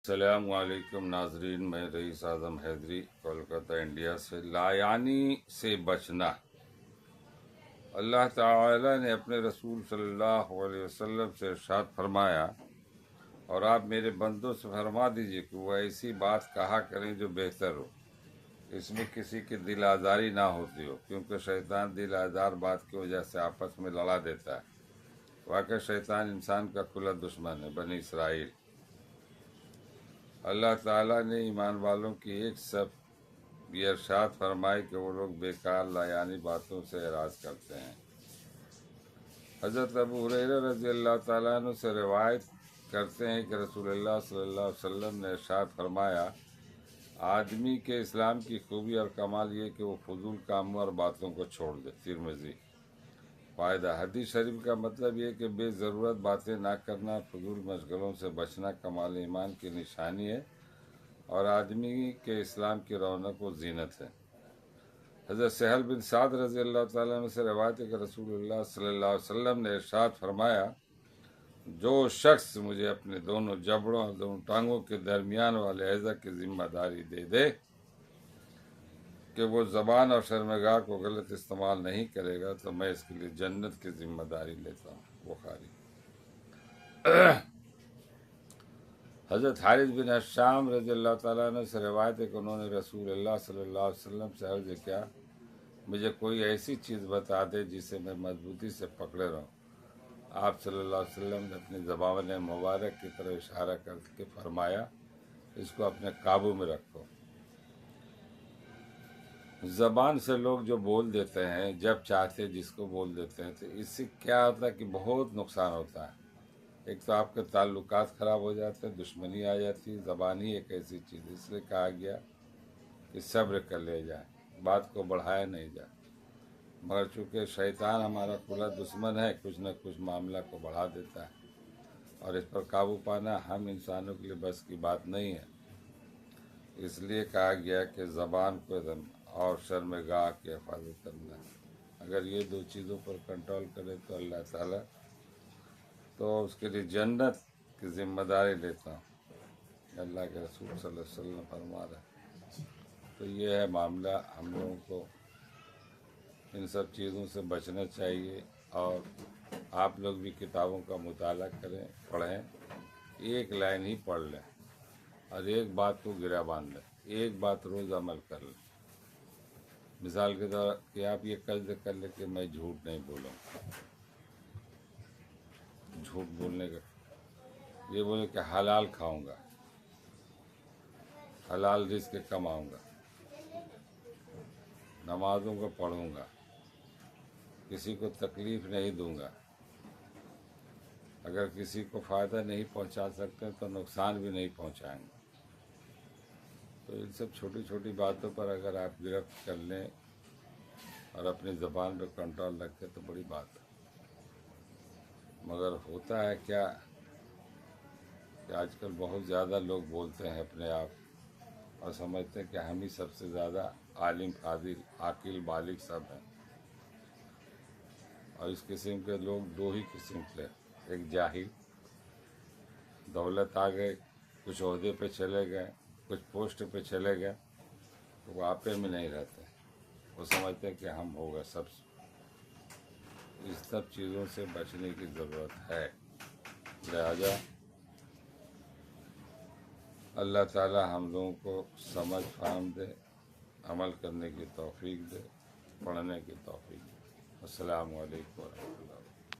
السلام علیکم ناظرین، میں رئیس اعظم حیدری کولکتہ انڈیا سے۔ لایانی سے بچنا، اللہ تعالی نے اپنے رسول صلی اللہ علیہ وسلم سے ارشاد فرمایا، اور آپ میرے بندوں سے فرما دیجئے کہ وہ ایسی بات کہا کریں جو بہتر ہو، اس میں کسی کی دل آزاری نہ ہوتی ہو، کیونکہ شیطان دل آزار بات کی وجہ سے آپس میں لڑا دیتا ہے۔ واقعی شیطان انسان کا کھلا دشمن ہے۔ بنی اسرائیل، اللہ تعالیٰ نے ایمان والوں کی ایک صف یہ ارشاد فرمائی کہ وہ لوگ بیکار لایانی باتوں سے اعراض کرتے ہیں۔ حضرت ابو ہریرہ رضی اللہ تعالیٰ عنہ سے روایت کرتے ہیں کہ رسول اللہ صلی اللہ علیہ وسلم نے ارشاد فرمایا، آدمی کے اسلام کی خوبی اور کمال یہ کہ وہ فضول کاموں اور باتوں کو چھوڑ دے۔ ترمذی۔ فائدہ: حدیث شریف کا مطلب یہ کہ بے ضرورت باتیں نہ کرنا، فضول مشغلوں سے بچنا کمال ایمان کی نشانی ہے اور آدمی کے اسلام کی رونق و زینت ہے۔ حضرت سہل بن سعد رضی اللہ تعالیٰ عنہ سے روایت ہے کہ رسول اللہ صلی اللہ علیہ وسلم نے ارشاد فرمایا، جو شخص مجھے اپنے دونوں جبڑوں اور دونوں ٹانگوں کے درمیان والے اعضاء کی ذمہ داری دے دے کہ وہ زبان اور شرمگاہ کو غلط استعمال نہیں کرے گا تو میں اس کے لیے جنت کی ذمہ داری لیتا ہوں۔ بخاری۔ حضرت حارث بن حشام رضی اللہ تعالیٰ عنہ سے روایت ہے کہ انہوں نے رسول اللہ صلی اللہ علیہ وسلم سے عرض کیا، مجھے کوئی ایسی چیز بتا دے جسے میں مضبوطی سے پکڑے رہوں۔ آپ صلی اللہ علیہ وسلم نے اپنی زبان مبارک کی طرف اشارہ کر کے فرمایا، اس کو اپنے قابو میں رکھو۔ زبان سے لوگ جو بول دیتے ہیں، جب چاہتے جس کو بول دیتے ہیں، تو اس سے کیا ہوتا ہے کہ بہت نقصان ہوتا ہے۔ ایک تو آپ کے تعلقات خراب ہو جاتے ہیں، دشمنی آ جاتی ہے۔ زبان ہی ایک ایسی چیز ہے، اس لیے کہا گیا کہ صبر کر لے جائے، بات کو بڑھایا نہیں جائے، مگر چونکہ شیطان ہمارا کھلا دشمن ہے، کچھ نہ کچھ معاملہ کو بڑھا دیتا ہے، اور اس پر قابو پانا ہم انسانوں کے لیے بس کی بات نہیں ہے۔ اس لیے کہا گیا کہ زبان کو اور شرمگاہ کی حفاظت کرنا۔ اگر یہ دو چیزوں پر کنٹرول کرے تو اللہ تعالیٰ تو اس کے لیے جنت کی ذمہ داری لیتا ہوں۔ اللہ کے رسول صلی اللہ علیہ وسلم فرما رہے ہیں۔ تو یہ ہے معاملہ، ہم لوگوں کو ان سب چیزوں سے بچنا چاہیے، اور آپ لوگ بھی کتابوں کا مطالعہ کریں، پڑھیں، ایک لائن ہی پڑھ لیں اور ایک بات کو گرا باندھ لیں، ایک بات روز عمل کر لیں۔ مثال کے طور کہ آپ یہ قصد کر لیں کہ میں جھوٹ نہیں بولوں گا۔ جھوٹ بولنے کا یہ بولے کہ حلال کھاؤں گا، حلال رزق کماؤں گا، نمازوں کو پڑھوں گا، کسی کو تکلیف نہیں دوں گا، اگر کسی کو فائدہ نہیں پہنچا سکتے تو نقصان بھی نہیں پہنچائیں گے۔ تو ان سب چھوٹی چھوٹی باتوں پر اگر آپ گرفت کر لیں اور اپنی زبان پہ کنٹرول رکھیں تو بڑی بات ہے۔ مگر ہوتا ہے کیا کہ آج کل بہت زیادہ لوگ بولتے ہیں اپنے آپ، اور سمجھتے ہیں کہ ہم ہی سب سے زیادہ عالم، فاضل، عاقل، بالغ سب ہیں۔ اور اس قسم کے لوگ دو ہی قسم کے، ایک جاہل، دولت آ گئے، کچھ عہدے پہ چلے گئے، کچھ پوسٹ پہ چلے گئے، تو وہ آپے میں نہیں رہتے، وہ سمجھتے ہیں کہ ہم ہوگا سب۔ اس سب چیزوں سے بچنے کی ضرورت ہے۔ لہذا اللہ تعالی ہم لوگوں کو سمجھ فہم دے، عمل کرنے کی توفیق دے، پڑھنے کی توفیق دے۔ السلام علیکم ورحمۃ اللہ۔